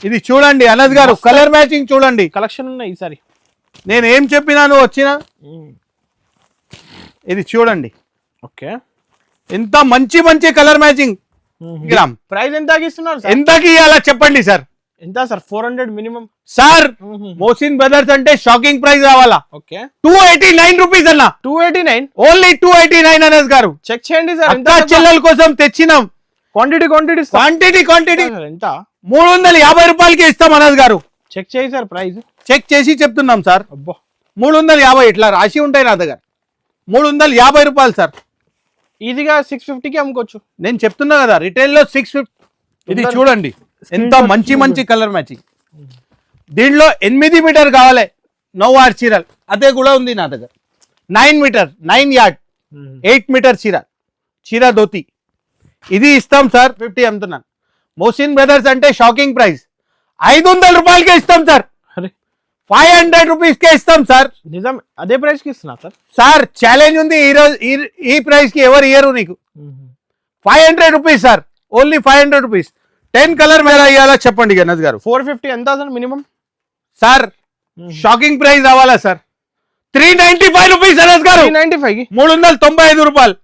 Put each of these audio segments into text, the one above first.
ఇది చూడండి అనద్ గారు, కలర్ మ్యాచింగ్ చూడండి. కలెక్షన్ ఉన్నాయి ఈసారి. నేను ఏం చెప్పినాను వచ్చినా ఇది చూడండి. ఓకే, ఎంత మంచి మంచి కలర్ మ్యాచింగ్. గ్రామ్ ప్రైస్ ఎంత ఇస్తున్నారు? ఎంతకి ఇవ్వాలా చెప్పండి సార్. ఎంత sir? 400 minimum sir. Mohsin brothers అంటే షాకింగ్ ప్రైస్ రావాలా. ఓకే, 289 రూపీస్ అన్న. 289 ఓన్లీ 289 అనస్ గారు. చెక్ చేయండి సార్. అక్క చెల్లెల కోసం తెచ్చినాం. క్వాంటిటీ ఎంత? 350 రూపాయలకి ఇస్తాం అనస్ గారు. చెక్ చేయి సార్, ప్రైస్ చెక్ చేసి చెప్తున్నాం సార్. అబ్బో, 350 ఇట్లా రాసి ఉంటాయి నా దగ్గర. 350 రూపాయలు సార్. ఈజీగా 650కి అమ్ముకోవచ్చు. నేను చెప్తున్నా కదా, రిటైల్ లో 650. ఇది చూడండి ఎంత మంచి మంచి కలర్ మ్యాచింగ్. దీంట్లో 8 మీటర్ కావాలి, 9 వార్ చీరలు అదే కూడా ఉంది నా దగ్గర. 9 మీటర్ 9 యార్డ్ 8 మీటర్ చీర ధోతి ఇది ఇస్తాం సార్. 50 అమ్ముతున్నాను. మోసిన్ బ్రదర్స్ అంటే షాకింగ్ ప్రైస్. 500 రూపాయలకే ఇస్తాం సార్. 500 రూపీస్కే ఇస్తాం సార్. నిజం, అదే ప్రైస్ కి ఇస్తున్నా సార్. సార్ ఛాలెంజ్ ఉంది ఈ రోజు. ఈ ప్రైస్ కి ఎవరు ఇయ్యరు నీకు. 500 rupees sir, only 500 rupees. 10 colour మేరా ఇయ్యాలా చెప్పండి అనద్ గారు. 450 ఎంత sir minimum? Sir shocking price రావాలా సార్. 395 రూపీస్ అనద్ గారు. 395 కి 395 రూపాయలు.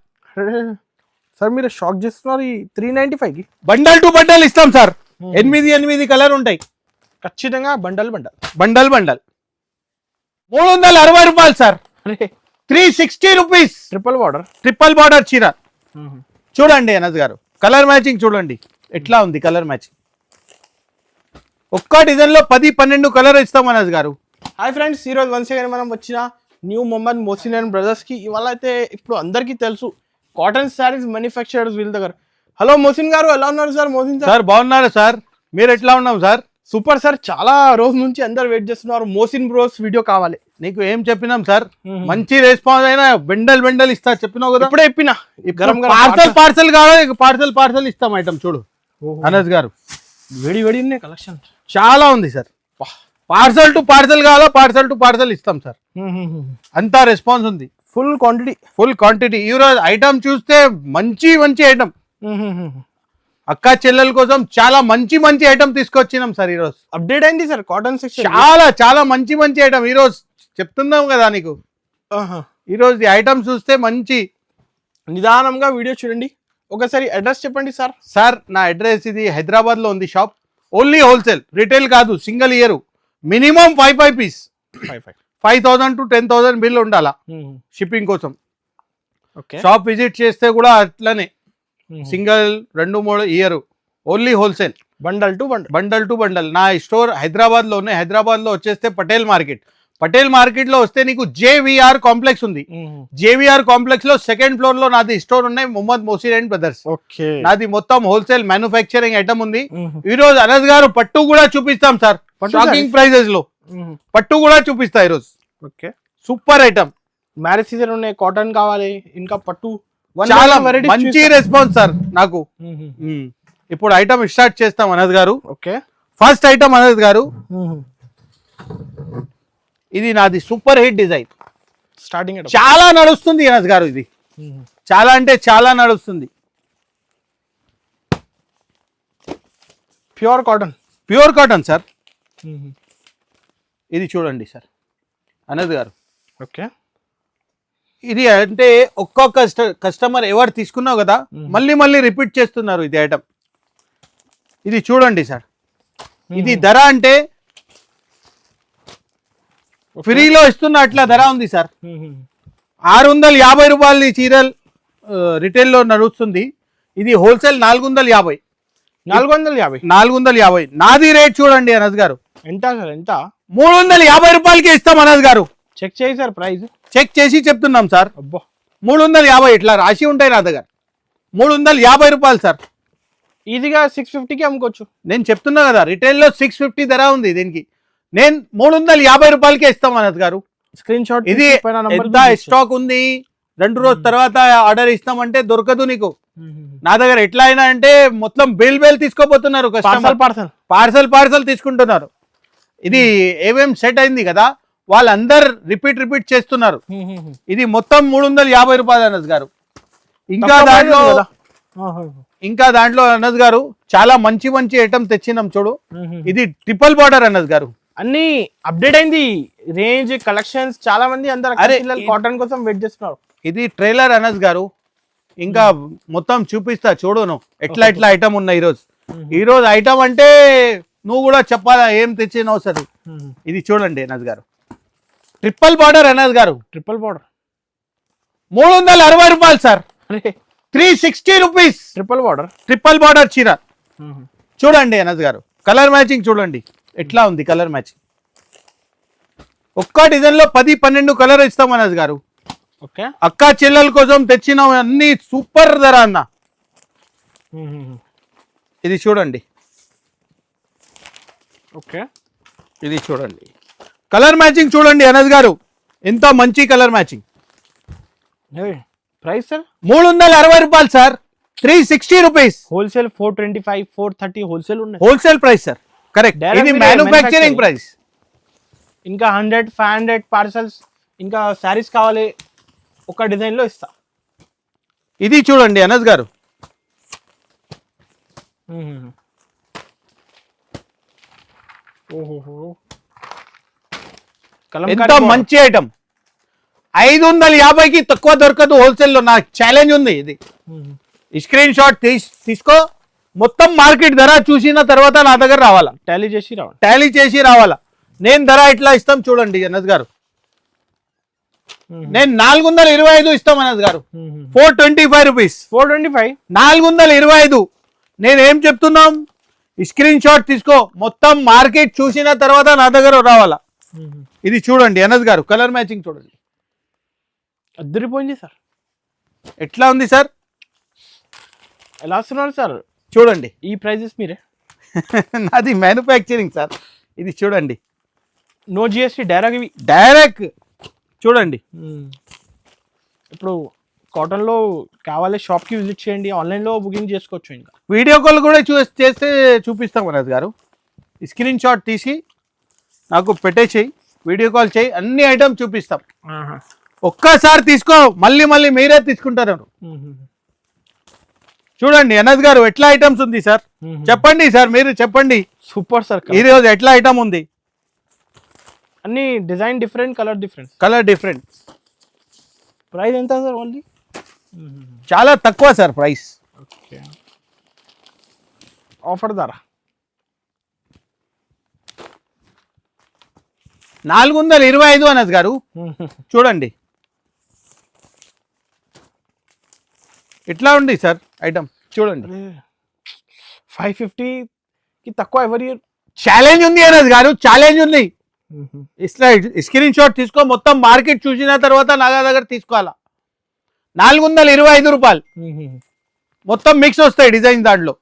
సార్ మీరు షాక్ చేస్తున్నారు. ఈ 395 కి బండల్ టు బండల్ ఇస్తాం సార్. 8 కలర్ ఉంటాయి ఖచ్చితంగా. బండల్ 360 రూపాయలు సార్. 360 రూపీస్. ట్రిపుల్ బార్డర్ చీర చూడండి అనద్ గారు. కలర్ మ్యాచింగ్ చూడండి ఎట్లా ఉంది. కలర్ మ్యాచింగ్ ఒక్క డిజైన్ లో 10-12 కలర్ ఇస్తాం అనద్ గారు. హాయ్ ఫ్రెండ్స్, ఈరోజు వన్స్ అగైన్ మనం వచ్చిన new Mohammed Mohsin and brothers కి. ఇవాళ అయితే ఇప్పుడు అందరికీ తెలుసు కాటన్ శారీస్ మ్యానుఫ్యాక్చరర్స్ వీళ్ళ దగ్గర. హలో మోసిన్ గారు, ఎలా ఉన్నారు సార్? మోసిన్ సార్ బాగున్నారు సార్, మీరు ఎట్లా ఉన్నాం సార్? Super sir. చాలా రోజు నుంచి అందరు వెయిట్ చేస్తున్నారు, మోసిన్ బ్రోస్ వీడియో కావాలి. నీకు ఏం చెప్పినాం సార్, మంచి రెస్పాన్స్ అయినా బెండల్ ఇస్తా చెప్పినావు కదా. ఇప్పుడే చెప్పిన పార్సల్ కావాలి, పార్సల్ ఇస్తాం ఐటమ్. చూడు అనద్ గారు, వేడి కలెక్షన్ చాలా ఉంది సార్. పార్సల్ టు పార్సల్ కావాలా, పార్సల్ ఇస్తాం సార్. అంతా రెస్పాన్స్ ఉంది. Full quantity. ఈరోజు ఐటమ్ చూస్తే మంచి ఐటమ్. అక్క చెల్లెల కోసం చాలా మంచి ఐటమ్ తీసుకొచ్చినాం సార్. ఈరోజు అప్డేట్ అయింది సార్ కాటన్ సెక్షన్. చాలా మంచి ఐటమ్ ఈరోజు చెప్తున్నాం కదా నీకు. ఈరోజు ఈ ఐటమ్ చూస్తే మంచి. నిదానంగా వీడియో చూడండి. ఒకసారి అడ్రస్ చెప్పండి సార్. సార్ నా అడ్రస్ ఇది హైదరాబాద్ లో ఉంది షాప్. ఓన్లీ హోల్సేల్, రిటైల్ కాదు. Single year minimum 5 piece 5,000 to 10,000 bill ఉండాలా షిప్పింగ్ కోసం. షాప్ విజిట్ చేస్తే కూడా అట్లనే single 2-3 year. Only wholesale, bundle to bundle. నా స్టోర్ హైదరాబాద్ లో ఉన్నాయి. హైదరాబాద్ లో వచ్చేస్తే పటేల్ మార్కెట్ లో వస్తే నీకు JVR కాంప్లెక్స్ ఉంది. JVR కాంప్లెక్స్ లో 2nd ఫ్లోర్ లో నాది స్టోర్ ఉన్నాయి, మొహమ్మద్ మోసిన్ అండ్ బ్రదర్స్. నాది మొత్తం హోల్సేల్ మ్యానుఫ్యాక్చరింగ్ ఐటమ్ ఉంది. ఈ రోజు అనద్ గారు పట్టు కూడా చూపిస్తాం సార్. షాకింగ్ ప్రైజెస్ లో పట్టు కూడా చూపిస్తా ఈరోజు. Super item. మ్యారేజ్ సీజన్ ఉన్నాయి, కాటన్ కావాలి, ఇంకా పట్టు చాలా మంచి రెస్పాన్స్ సార్ నాకు. ఇప్పుడు ఐటమ్ స్టార్ట్ చేస్తాం అనద్ గారు. ఫస్ట్ ఐటమ్ అనద్ గారు, ఇది నాది సూపర్ హిట్ డిజైన్. స్టార్టింగ్ చాలా నడుస్తుంది అనద్ గారు. ఇది చాలా అంటే చాలా నడుస్తుంది. Pure cotton sir. ఇది చూడండి సార్ అనద్ గారు. ఇది అంటే ఒక్కొక్క కస్టమర్ ఎవరు తీసుకున్నావు కదా మళ్ళీ రిపీట్ చేస్తున్నారు ఇది ఐటమ్. ఇది చూడండి సార్. ఇది ధర అంటే ఫ్రీలో ఇస్తున్న అట్లా ధర ఉంది సార్. 650 రూపాయలది చీరలు రిటైల్లో నడుస్తుంది. ఇది హోల్సేల్ 450. 450. నాది రేట్ చూడండి అనద్ గారు. ఎంత 350 రూపాయలకి ఇస్తాం అనద్ గారు. చెక్ చేయి సార్, ప్రైస్ చెక్ చేసి చెప్తున్నాం సార్. 350 ఇట్లా రాసి ఉంటాయి నా దగ్గర. 350 రూపాయలు సార్. ఈజీగా 650కి అమ్ముకోవచ్చు. నేను చెప్తున్నా కదా, రిటైల్ లో 650 ధర ఉంది దీనికి. నేను 350 రూపాయలకే ఇస్తాం అనద్ గారు. Screen shot. ఇది ఎంత స్టాక్ ఉంది, 2 రోజుల తర్వాత ఆర్డర్ ఇస్తామంటే దొరకదు నీకు. నా దగ్గర ఎట్లా అయినా అంటే మొత్తం బేల్ తీసుకోబోతున్నారు. పార్సల్ తీసుకుంటున్నారు. ఇది ఏమేం సెట్ అయింది కదా, వాళ్ళందరు రిపీట్ చేస్తున్నారు. ఇది మొత్తం 350 రూపాయలు అనద్ గారు. ఇంకా దాంట్లో ఇంకా దాంట్లో అనస్ గారు చాలా మంచి మంచి ఐటమ్ తెచ్చినాం చూడు. ఇది ట్రిపుల్ బార్డర్ అనస్ గారు. అన్ని అప్డేట్ అయింది రేంజ్ కలెక్షన్స్. చాలా మంది అందరు కాటన్ కోసం వెయిట్ చేస్తున్నారు. ఇది ట్రైలర్ అనస్ గారు. ఇంకా మొత్తం చూపిస్తా చూడు నువ్వు ఎట్లా ఎట్లా ఐటమ్ ఉన్నాయి ఈ రోజు ఐటమ్ అంటే నువ్వు కూడా చెప్పాలా ఏం తెచ్చినావు సరే. ఇది చూడండి అనస్ గారు, ట్రిపుల్ బార్డర్ అనస్ గారు. ట్రిపుల్ బార్డర్ 360 రూపాయలు సార్. 360 రూపీస్ ట్రిపుల్ బార్డర్ చీర. చూడండి అనస్ గారు, కలర్ మ్యాచింగ్ చూడండి ఎట్లా ఉంది. కలర్ మ్యాచింగ్ ఒక్క డిజైన్ లో 10-12 కలర్ ఇస్తాం అనస్ గారు. ఓకే, అక్క చెల్లెల కోసం తెచ్చిన అన్ని సూపర్ ధర అన్న. ఇది చూడండి. ఓకే, ఇది చూడండి కలర్ మ్యాచింగ్ చూడండి అనస్ గారు, ఎంత మంచి కలర్ మ్యాచింగ్. ప్రైస్ సార్ 360 రూపాయలు సార్. 360 rupees wholesale. 425 430 హోల్సేల్ ఉన్నాయి. Wholesale price sir, correct. ఇది మ్యానుఫ్యాక్చరింగ్ ప్రైస్. ఇంకా 100-500 పార్సల్స్ ఇంకా శారీస్ కావాలి ఒక డిజైన్ లో ఇస్తా. ఇది చూడండి అనస్ గారు, ఎంత మంచి ఐటమ్. 550కి తక్కువ దొరకదు హోల్సేల్ లో. నా ఛాలెంజ్ ఉంది. ఇది స్క్రీన్ షాట్ తీసుకో. మొత్తం మార్కెట్ ధర చూసిన తర్వాత నా దగ్గర రావాలా, టాలీ చేసి రావాలా. నేను ధర ఇట్లా ఇస్తాం చూడండి అనస్ గారు. నేను 425 ఇస్తాం అనస్ గారు. 425 రూపీస్. 425 నేను ఏం చెప్తున్నాం, స్క్రీన్ షాట్ తీసుకో. మొత్తం మార్కెట్ చూసిన తర్వాత నా దగ్గర రావాలా. ఇది చూడండి అనస్ గారు, కలర్ మ్యాచింగ్ చూడండి అద్దరిపోయింది సార్. ఎట్లా ఉంది సార్, ఎలా వస్తున్నారు సార్ చూడండి. ఈ ప్రైజెస్ మీరే నాది మ్యానుఫ్యాక్చరింగ్ సార్. ఇది చూడండి, నో జిఎస్టీ డైరెక్ట్ చూడండి. ఇప్పుడు కాటన్లో కావాలి షాప్కి విజిట్ చేయండి, ఆన్లైన్లో బుకింగ్ చేసుకోవచ్చు. ఇంకా వీడియో కాల్ కూడా చేస్తే చూపిస్తాం మనోజ్ గారు. స్క్రీన్ షాట్ తీసి నాకు పెట్టేసేయి, వీడియో కాల్ చేయి, అన్ని ఐటమ్ చూపిస్తాం. ఒక్కసారి తీసుకో, మళ్ళీ మళ్ళీ మీరే తీసుకుంటారు. చూడండి అనస్ గారు ఎట్లా ఐటమ్స్ ఉంది సార్, చెప్పండి సార్, మీరు చెప్పండి. సూపర్ సార్, ఈ రోజు ఎట్లా ఐటమ్ ఉంది. అన్ని design different, colour different. Price ఎంత సార్? ఓన్లీ చాలా తక్కువ సార్ ప్రైస్. ఆఫర్ ధర 425 అనస్ గారు. చూడండి ఎట్లా ఉంది సార్ ఐటమ్, చూడండి. 550కి తక్కువ ఎవరి ఛాలెంజ్ ఉంది అనస్ గారు, ఛాలెంజ్ ఉంది. స్క్రీన్ షాట్ తీసుకో, మొత్తం మార్కెట్ చూసిన తర్వాత నా దగ్గర తీసుకోవాలా. 425 రూపాయలు మొత్తం మిక్స్ వస్తాయి డిజైన్. దాంట్లో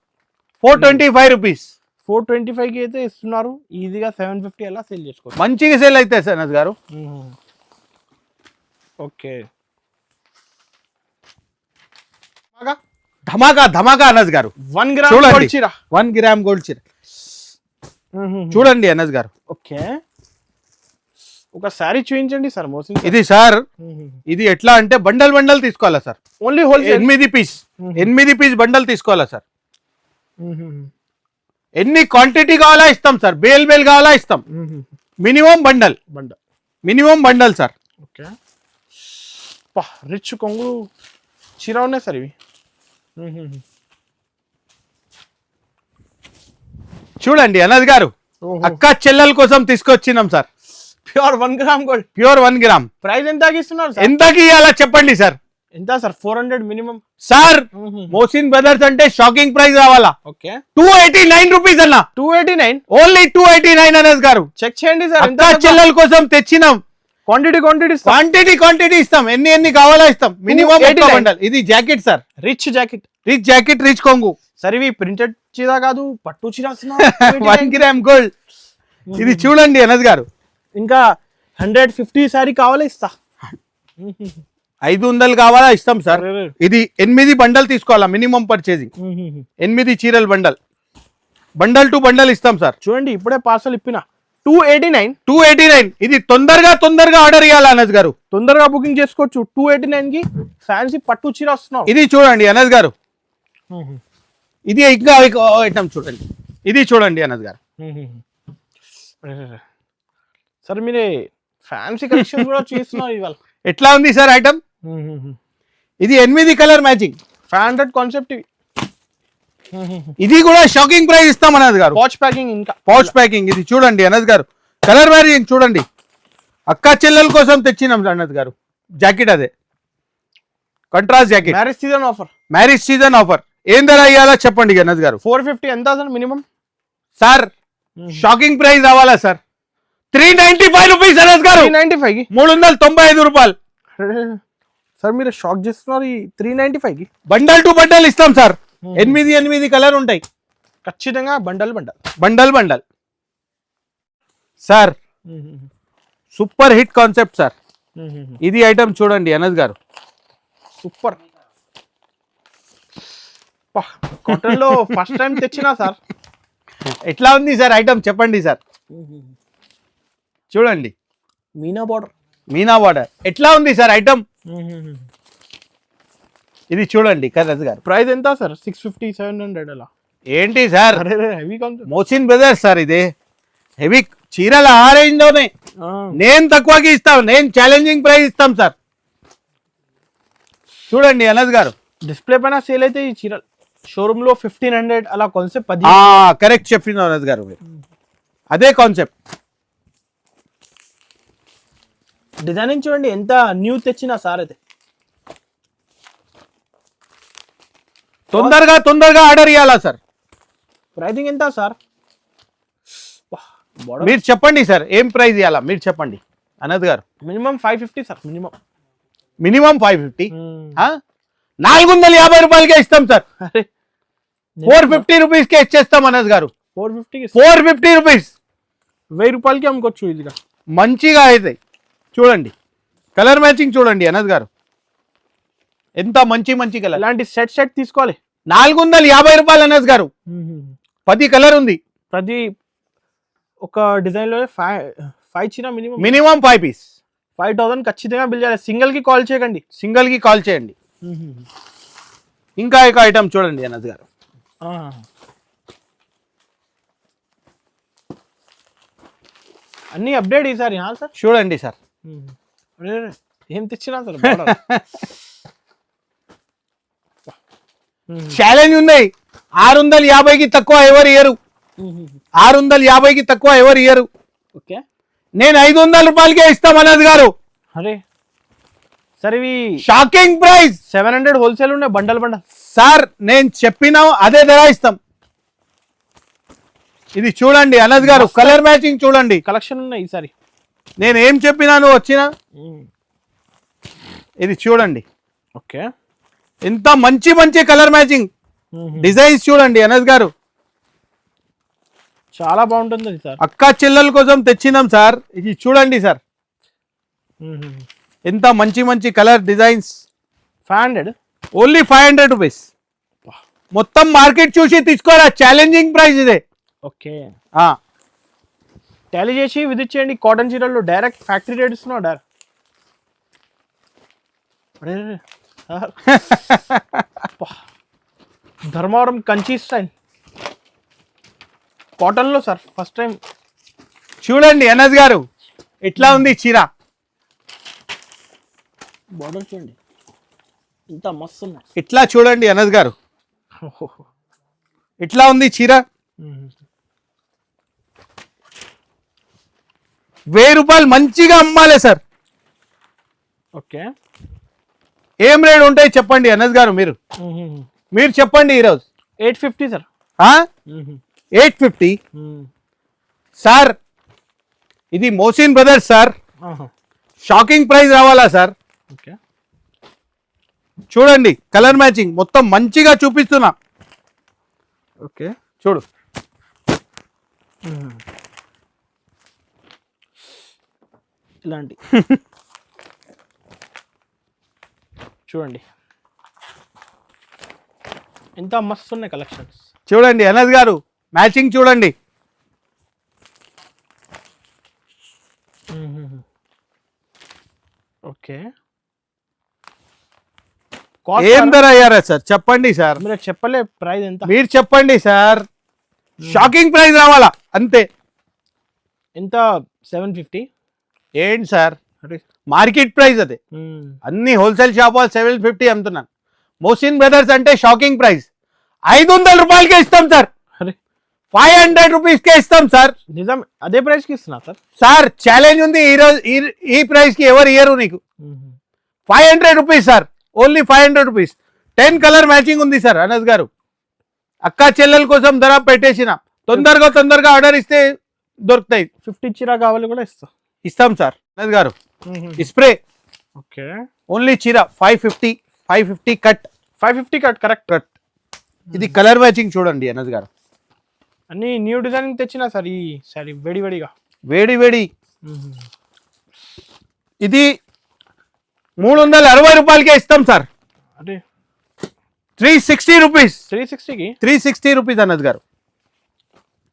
425 రూపీస్. 425కి అయితే ఇస్తున్నారు, ఈజీగా 750 అలా సేల్ చేసుకోవచ్చు. మంచిగా సేల్ అవుతాయి సార్ అనస్ గారు. ఓకే, ధమాకా ధమాకా అనస్ గారు. 1 గ్రామ్ గోల్డ్ చీర, 1 గ్రామ్ గోల్డ్ చీర చూడండి అనస్ గారు. ఓకే, ఒక సారీ చూపించండి సార్. మోసింగ్ ఇది సార్, ఇది ఎట్లా అంటే బండల్ బండల్ తీసుకోవాలా sir. Only wholesale 8 piece bundle తీసుకోవాలా సార్. ఎన్ని క్వాంటిటీ కావాలా ఇస్తాం సార్, బేల్ కావాలా ఇస్తాం. Minimum bundle sir. Okay, rich కొంగు చీర ఉన్నాయి సార్ ఇవి. చూడండి అనస్ గారు, అక్క చెల్లెల కోసం తీసుకొచ్చినాం sir. Pure 1 gram gold, pure 1 gram. Price ఎంత ఇస్తున్నారు సార్? ఎంతకి ఇవ్వాలా చెప్పండి సార్. ఎంత sir? 400 minimum sir. Mohsin brothers అంటే షాకింగ్ ప్రైస్ రావాలా. ఓకే, 289 రూపీస్ అన్న. 289, ఓన్లీ 289 అనస్ గారు. చెక్ చేయండి సార్. అక్క చెల్లెల కోసం తెచ్చినాం. క్వాంటిటీ ఇస్తాం. ఎన్ని కావాలా ఇస్తాం. Minimum bundle. ఇది jacket sir, rich jacket, rich కొంగు సార్. ఇవి ప్రింటెడ్ చీర కాదు, పట్టు చీర. 1 గ్రామ్ గోల్డ్. ఇది చూడండి అనస్ గారు. ఇంకా 150 సారీ కావాలా ఇస్తా. 500 కావాలా ఇస్తాం సార్. ఇది 8 బండల్ తీసుకోవాలా మినిమం పర్చేసింగ్. 8 చీరల బండల్ టు బండల్ ఇస్తాం సార్. చూడండి ఇప్పుడే పార్సల్ ఇప్పిన. 289. ఇది తొందరగా ఆర్డర్ ఇవ్వాలా అనస్ గారు. తొందరగా బుకింగ్ చేసుకోవచ్చు. 289 కి ఫ్యాన్సీ పట్టు చీర వస్తున్నాం. ఇది చూడండి అనస్ గారు, ఇది ఇంకా ఐటమ్ చూడండి, ఇది చూడండి అనద్ గారు. సార్ మీరే ఫ్యాన్సీ కలెక్షన్ కూడా చూస్తున్నారు ఇవాళ. ఎట్లా ఉంది సార్ ఐటమ్? ఇది 8 కలర్ మ్యాచింగ్ 500 కాన్సెప్ట్ ఇవి. ఇది కూడా షాకింగ్ ప్రైస్ ఇస్తాం అనద్ గారు. పౌచ్ ప్యాకింగ్, ఇంకా పౌచ్ ప్యాకింగ్. ఇది చూడండి అనద్ గారు, కలర్ మ్యాచింగ్ చూడండి. అక్క చెల్లెల కోసం తెచ్చినాం అనద్ గారు. జాకెట్ అదే contrast jacket. Marriage season offer. Marriage season offer. ఏం ధర అయ్యాలో చెప్పండి అనద్ గారు. 450 ఎంత sir minimum? Sir shocking price రావాలా సార్? 395 రూపీస్ అనద్ గారు. 395 395 రూపాయలు. సార్ మీరు షాక్ చేస్తున్నారు. ఈ 395 బండల్ టు బండల్ ఇస్తాం సార్. 8 కలర్ ఉంటాయి ఖచ్చితంగా. Bundle bundle sir. Super hit concept sir. ఇది ఐటమ్ చూడండి అనద్ గారు. సూపర్. కాటన్ లో ఫస్ట్ టైం తెచ్చినా సార్. ఎట్లా ఉంది సార్ ఐటమ్ చెప్పండి సార్. చూడండి మీనా బార్డర్ ఎట్లా ఉంది సార్ ఐటమ్. ఇది చూడండి అనద్ గారు. ప్రైస్ ఎంత సార్? 650 700 అలా. ఏంటి sir, heavy concept. Mohsin brothers sir. ఇదే హెవీ చీరలు ఆ రేంజ్ లోనే. నేను తక్కువకి ఇస్తాను, నేను ఛాలెంజింగ్ ప్రైస్ ఇస్తాం సార్. చూడండి అనద్ గారు. డిస్ప్లే పైన సేల్ అయితే ఈ చీరలు షోరూమ్ లో 1500 అలా కాన్సెప్ట్ 10. కరెక్ట్ చెప్పిన అనద్ గారు, అదే కాన్సెప్ట్. డిజైనింగ్ చూడండి ఎంత న్యూ తెచ్చినా సార్. అయితే తొందరగా ఆర్డర్ ఇవ్వాలా సార్. ప్రైసింగ్ ఎంత సార్? మీరు చెప్పండి సార్, ఏం ప్రైస్ ఇవ్వాలా మీరు చెప్పండి అనద్ గారు. Minimum 550 sir. మినిమం 550. 450 రూపాయలకే ఇస్తాం సార్. 450 రూపీస్కే ఇచ్చేస్తాం అనద్ గారు. 450 రూపీస్. 1000 రూపాయలకి అమ్ముకోవచ్చు ఇదిగా. మంచిగా అయితే చూడండి, కలర్ మ్యాచింగ్ చూడండి అనద్ గారు. ఎంత మంచి కలర్. ఇలాంటి సెట్ తీసుకోవాలి. 450 రూపాయలు అనద్ గారు. 10 కలర్ ఉంది. ప్రతి ఒక డిజైన్ లో 5 చీర మినిమం 5 పీస్. 5000 ఖచ్చితంగా బిల్ చేయాలి. సింగిల్ కి కాల్ చేయండి. ఇంకా ఐటమ్ చూడండి అనద్ గారు. అన్ని అప్డేట్ ఈసారి సార్. చూడండి సార్. ఏం తెచ్చినా సార్. ఛాలెంజ్ ఉన్నాయి. 650కి తక్కువ ఎవరు ఇయ్యరు. 650కి తక్కువ ఎవరు ఇయ్యరు. ఓకే, నేను 500 రూపాయలకే ఇస్తాం అనద్ గారు. అరే సార్ ఇవి షాకింగ్ ప్రైస్. 700 హోల్సేల్ ఉన్నాయి బండల్ సార్. నేను చెప్పినా అదే ధర ఇస్తాం. ఇది చూడండి అనద్ గారు, కలర్ మ్యాచింగ్ చూడండి. కలెక్షన్ ఉన్నాయి ఈసారి. నేను ఏం చెప్పినాను వచ్చినా. ఇది చూడండి. ఓకే, ఎంత మంచి కలర్ మ్యాచింగ్ డిజైన్స్ చూడండి అనద్ గారు. చాలా బాగుంటుంది సార్. అక్క చెల్లెల కోసం తెచ్చినాం సార్. ఇది చూడండి సార్, ఎంత మంచి కలర్ డిజైన్స్. 500 only 500 rupees. మొత్తం మార్కెట్ చూసి తీసుకోరా. ఛాలెంజింగ్ ప్రైస్ ఇదే. ఓకే, టాలీ చేసి విజిట్ చేయండి. కాటన్ చీరలు డైరెక్ట్ ఫ్యాక్టరీ రేట్ ఇస్తున్నావు direct. Dharmavaram Kanchi style cotton లో సార్ ఫస్ట్ టైం. చూడండి అనద్ గారు, ఎట్లా ఉంది చీర. బార్డర్ చూడండి ఇంత మస్తు ఉన్నాయి. ఇట్లా చూడండి అనద్ గారు, ఇట్లా ఉంది చీర. 1000 రూపాయలు మంచిగా అమ్మాలి సార్. ఓకే, ఏం రేట్ ఉంటాయి చెప్పండి అనద్ గారు. మీరు చెప్పండి ఈరోజు. 850 సార్. 850 సార్. ఇది Mohsin brothers sir. Shocking price రావాలా సార్. ఓకే, చూడండి కలర్ మ్యాచింగ్ మొత్తం మంచిగా చూపిస్తున్నా. ఓకే, చూడు. ఇలాంటి చూడండి ఎంత మస్తు ఉన్నాయి కలెక్షన్స్. చూడండి అనద్ గారు, మ్యాచింగ్ చూడండి. ఓకే, ఏం ధర అయ్యారా సార్ చెప్పండి సార్, మీరు చెప్పలే ప్రైస్ ఎంత మీరు చెప్పండి సార్, షాకింగ్ ప్రైస్ రావాలా అంతే. ఎంత 750 ఏంటి సార్ అరే మార్కెట్ ప్రైస్ అదే, అన్ని హోల్సేల్ షాప్ వాళ్ళు 750 అమ్ముతున్నాను. మోసిన్ బ్రదర్స్ అంటే షాకింగ్ ప్రైస్, 500 రూపాయలకే ఇస్తాం సార్, అరే 500 రూపీస్కే ఇస్తాం సార్. నిజం అదే ప్రైస్ కి ఇస్తున్నా సార్. సార్ ఛాలెంజ్ ఉంది ఈ రోజు, ఈ ప్రైస్ కి ఎవరు ఇయ్యరు నీకు. 500 rupees sir, only 500 rupees. 10 colour matching ఉంది సార్. అనస్ గారు అక్క చెల్లెల కోసం ధర పెట్టేసిన, తొందరగా ఆర్డర్ ఇస్తే దొరుకుతాయి. 50 చీర కావాలి కూడా ఇస్తాం సార్. అనస్ గారు స్ప్రే ఓకే ఓన్లీ చీర 550 కట్, 550 కట్ కరెక్ట్ కట్. ఇది కలర్ మ్యాచింగ్ చూడండి అనస్ గారు, అన్ని న్యూ డిజైనింగ్ తెచ్చినా సార్ ఈ సారీ వేడిగా వేడి. ఇది 360 రూపాయలకే ఇస్తాం సార్. అదే 360 రూపీస్, 360కి 360 రూపీస్ అనస్ గారు.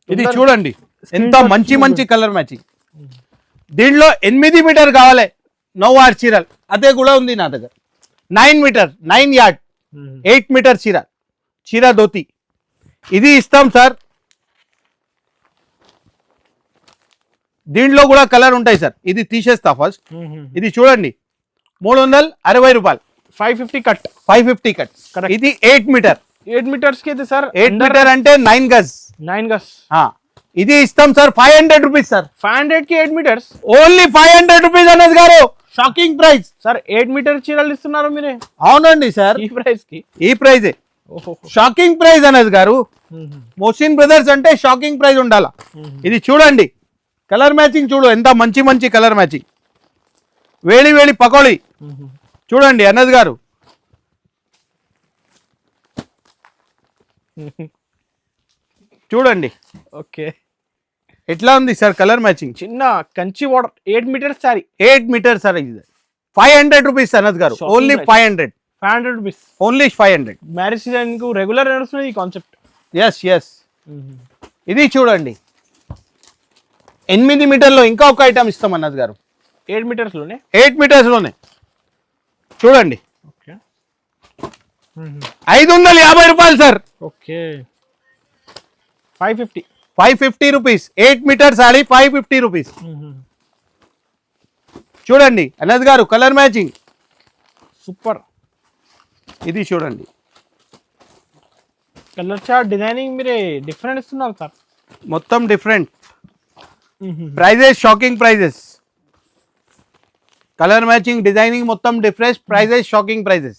ఇది తొందర- చూడండి ఎంత Screenshot మంచి చూడండి. మంచి కలర్ మ్యాచింగ్. దీంట్లో 8 మీటర్ కావాలి, 9 ఆర్ చీరలు అదే కూడా ఉంది నా దగ్గర. 9 మీటర్ 9 యార్డ్ 8 మీటర్ చీర ధోతి ఇది ఇస్తాం సార్. దీంట్లో కూడా కలర్ ఉంటాయి సార్, ఇది తీసేస్తా ఫస్ట్. ఇది చూడండి 360 రూపాయలు, 550 కట్ 550 కట్. Correct. ఇది 8 మీటర్, 8 మీటర్స్ కి అయితే సార్ 8 మీటర్ అంటే 9 గజ్. 9 గస్. ఇది ఇస్తాం సార్ 500 రూపీస్ సార్, 500 కి 8 మీటర్స్ ఓన్లీ 500 రూపీస్ అనస్ గారు. Shocking price sir. 8 మీటర్ చీరలు ఇస్తున్నారు మీరే అవునండి సార్, ఈ ప్రైస్ కి. ఈ ప్రైజే ఓహో షాకింగ్ ప్రైస్ అనస్ గారు. మోసిన్ బ్రదర్స్ అంటే షాకింగ్ ప్రైస్ ఉండాలా. ఇది చూడండి కలర్ మ్యాచింగ్ చూడు, ఎంత మంచి మంచి కలర్ మ్యాచింగ్. వేడి పకోడీ చూడండి అనస్ గారు. చూడండి ఓకే ఎట్లా ఉంది సార్ కలర్ మ్యాచింగ్. చిన్న Kanchi water 8 metres sari 8 metre sir, ఇది 500 రూపీస్ అనస్ గారు, Shocking only price. 500, 500 rupees. Only 500. Marriage season కు రెగ్యులర్ నడుస్తుంది ఈ కాన్సెప్ట్. ఎస్ ఇది చూడండి 8 మీటర్లో ఇంకా ఒక ఐటమ్ ఇస్తాం అనస్ గారు, 8 మీటర్స్ లోనే. 8 మీటర్స్ లోనే చూడండి ఓకే 550 రూపాయలు sir, okay 550. 550 rupees. 8 metre sari 550 rupees. చూడండి అనస్ గారు కలర్ మ్యాచింగ్ సూపర్. ఇది చూడండి కలర్ చార్ట్ డిజైనింగ్ మీరే డిఫరెంట్ ఇస్తున్నారు సార్. మొత్తం different prices, shocking prices. Colour matching designing మొత్తం డిఫరెంట్ ప్రైజెస్, షాకింగ్ ప్రైజెస్.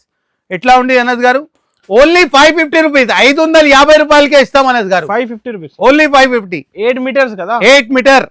ఎట్లా ఉంది అనస్ గారు, ఓన్లీ 550 రూపీస్, 550 రూపాయలకే ఇస్తాం అనస్ గారు. 550 రూపీస్ ఓన్లీ 550. 8 మీటర్స్ కదా. 8 మీటర్